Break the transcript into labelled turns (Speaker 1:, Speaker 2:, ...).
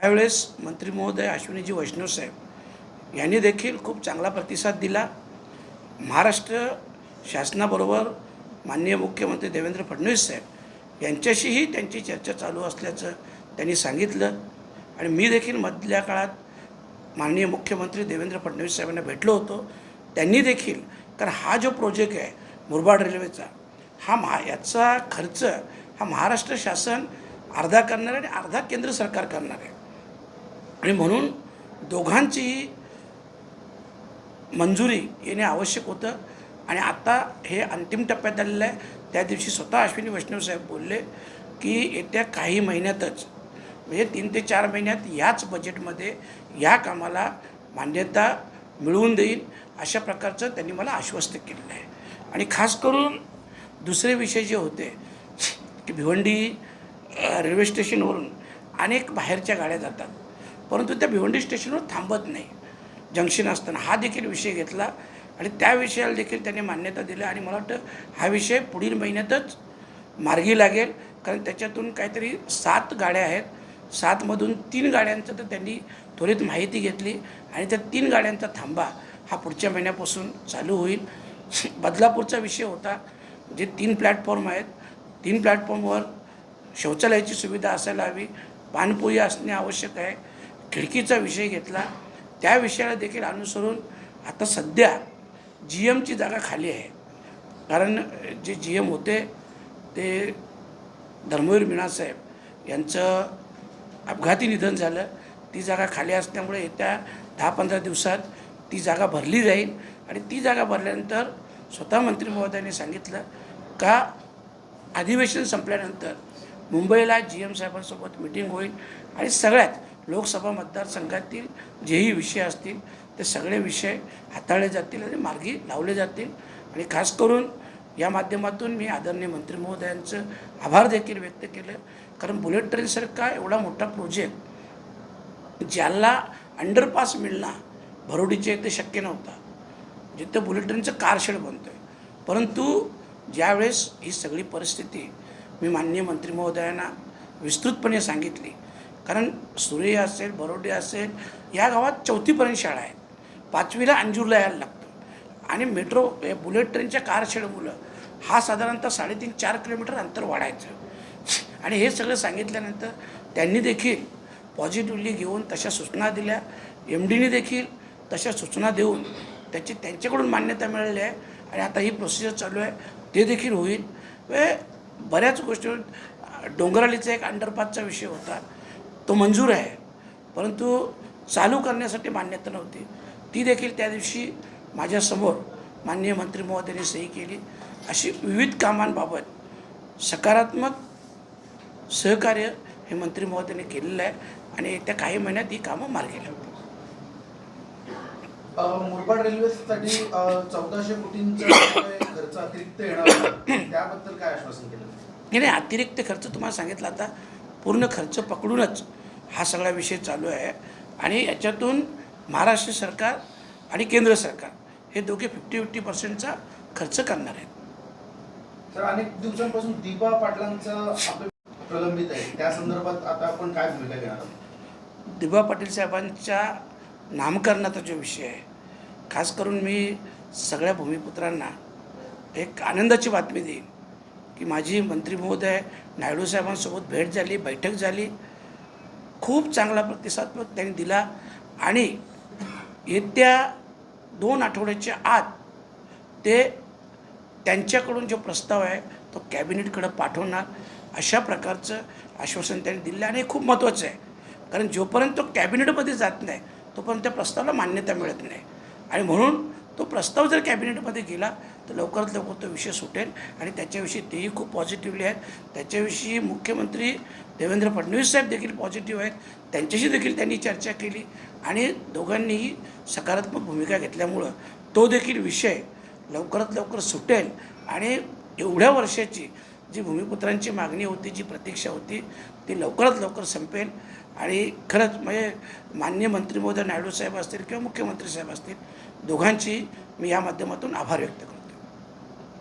Speaker 1: त्यावेळेस मंत्री महोदय अश्विनीजी वैष्णव साहेब यांनी देखील खूप चांगला प्रतिसाद दिला। महाराष्ट्र शासनाबरोबर माननीय मुख्यमंत्री देवेंद्र फडणवीस साहेब यांच्याशीही त्यांची चर्चा चालू असल्याचं त्यांनी सांगितलं आणि मी देखील मधल्या काळात माननीय मुख्यमंत्री देवेंद्र फडणवीस साहेबांना भेटलो होतो। त्यांनी देखील कारण हा जो प्रोजेक्ट आहे मुरबाड रेल्वेचा याचा खर्च हा महाराष्ट्र शासन अर्धा करणार आहे आणि अर्धा केंद्र सरकार करणार आहे आणि म्हणून दोघांचीही मंजुरी येणे आवश्यक होतं आणि आता हे अंतिम टप्प्यात आलेलं आहे। त्या दिवशी स्वतः अश्विनी वैष्णव साहेब बोलले की येत्या काही महिन्यातच म्हणजे 3 ते 4 महिन्यात याच बजेटमध्ये या कामाला मान्यता मिळवून देईल अशा प्रकारचं त्यांनी मला आश्वस्त केलेलं आहे। आणि खास करून दुसरे विषय जे होते की भिवंडी रेल्वे स्टेशनवरून अनेक बाहेरच्या गाड्या जातात परंतु त्या भिवंडी स्टेशनवर थांबत नाही जंक्शन असताना, हा देखील विषय घेतला आणि त्या विषयाला देखील त्यांनी मान्यता दिली आणि मला वाटतं हा विषय पुढील महिन्यातच मार्गी लागेल। कारण त्याच्यातून काहीतरी 7 गाड्या आहेत, 7मधून 3 गाड्यांचं तर त्यांनी त्वरित माहिती घेतली आणि त्या 3 गाड्यांचा थांबा हा पुढच्या महिन्यापासून चालू होईल। बदलापूरचा विषय होता, जे 3 प्लॅटफॉर्म आहेत, 3 प्लॅटफॉर्मवर शौचालयाची सुविधा असायला हवी, पाणपोई असणे आवश्यक आहे, खिडकीचा विषय घेतला। त्या विषयाला देखील अनुसरून आता सध्या GMची जागा खाली आहे कारण जे GM होते ते धर्मवीर मीनासाहेब यांचं अपघाती निधन झालं। ती जागा खाली असल्यामुळे येत्या 10-15 दिवसात ती जागा भरली जाईल आणि ती जागा भरल्यानंतर स्वतः मंत्री महोदयांनी सांगितलं का अधिवेशन संपल्यानंतर मुंबईला GM साहेबांसोबत मीटिंग होईल आणि सगळ्यात लोकसभा मतदारसंघातील जेही विषय असतील ते सगळे विषय हाताळले जातील आणि मार्गी लावले जातील। आणि खास करून या माध्यमातून मी आदरणीय मंत्री महोदयांचं आभार देखील व्यक्त केलं कारण बुलेट ट्रेनसारखा एवढा मोठा प्रोजेक्ट ज्याला अंडरपास मिळणं भरोडीचे ते शक्य नव्हता, जिथं बुलेट ट्रेनचं कारशेड बनतो आहे, परंतु ज्यावेळेस ही सगळी परिस्थिती मी माननीय मंत्री महोदयांना विस्तृतपणे सांगितली कारण सुरे असेल, बरोडे असेल, या गावात 4थीपर्यंत शाळा आहेत, 5वीला अंजूरला यायला लागतं आणि मेट्रो बुलेट ट्रेनच्या कारशेडमुळं हा साधारणतः 3.5-4 किलोमीटर अंतर वाढायचं आणि हे सगळं सांगितल्यानंतर त्यांनी देखील पॉझिटिव्हली घेऊन तशा सूचना दिल्या। MDने देखील तशा सूचना देऊन त्यांच्याकडून मान्यता मिळाली आहे आणि आता ही प्रोसिजर चालू आहे, ते देखील होईल। बऱ्याच गोष्टी डोंगरालीचा एक अंडरपासचा विषय होता, तो मंजूर आहे परंतु चालू करण्यासाठी मान्यता नव्हती, ती देखील त्या दिवशी माझ्यासमोर माननीय मंत्री महोदयांनी सही केली। अशी विविध कामांबाबत सकारात्मक सहकार्य हे मंत्री महोदयांनी केलेलं आहे आणि येत्या काही महिन्यात ही कामं मार्गी लागतील।
Speaker 2: मुरबाड रेल्वेसाठी 1400 कोटींचा खर्च अतिरिक्त येणार त्याबद्दल काय आश्वासन केलं?
Speaker 1: नाही, अतिरिक्त खर्च तुम्हाला सांगितलं, आता पूर्ण खर्च पकडूनच हा सगळा विषय चालू आहे आणि याच्यातून महाराष्ट्र सरकार आणि केंद्र सरकार हे दोघे 50-50% खर्च करणार आहेत।
Speaker 2: तर अनेक दिवसांपासून दिबा पाटलांचं प्रलंबित आहे, त्या संदर्भात आता आपण काय भूमिका घेणार आहोत?
Speaker 1: दिबा पाटील साहेबांच्या नामकरणाचा जो विषय आहे, खास करून मी सगळ्या भूमिपुत्रांना एक आनंदाची बातमी देईन की माझी मंत्री महोदय नायडू साहेबांसोबत भेट झाली, बैठक झाली, खूप चांगला प्रतिसाद त्यांनी दिला आणि येत्या 2 आठवड्याच्या आत ते त्यांच्याकडून जो प्रस्ताव आहे तो कॅबिनेटकडे पाठवणार अशा प्रकारचं आश्वासन त्यांनी दिलं आणि हे खूप महत्त्वाचं आहे कारण जोपर्यंत तो कॅबिनेटमध्ये जात नाही तोपर्यंत त्या प्रस्तावाला मान्यता मिळत नाही आणि म्हणून तो प्रस्ताव जर कॅबिनेटमध्ये गेला तर लवकरात लवकर तो विषय सुटेल आणि त्याच्याविषयी तेही खूप पॉझिटिव्हली आहेत। त्याच्याविषयी मुख्यमंत्री देवेंद्र फडणवीस साहेब देखील पॉझिटिव्ह आहेत, त्यांच्याशी देखील त्यांनी चर्चा केली आणि दोघांनीही सकारात्मक भूमिका घेतल्यामुळं तो देखील विषय लवकरात लवकर सुटेल आणि एवढ्या वर्षाची जी भूमिपुत्रांची मागणी होती, जी प्रतीक्षा होती, ती लवकरात लवकर संपेल आणि खरंच म्हणजे माननीय मंत्री महोदय नायडू साहेब असतील किंवा मुख्यमंत्री साहेब असतील, दोघांची मी या माध्यमातून आभार व्यक्त करतो।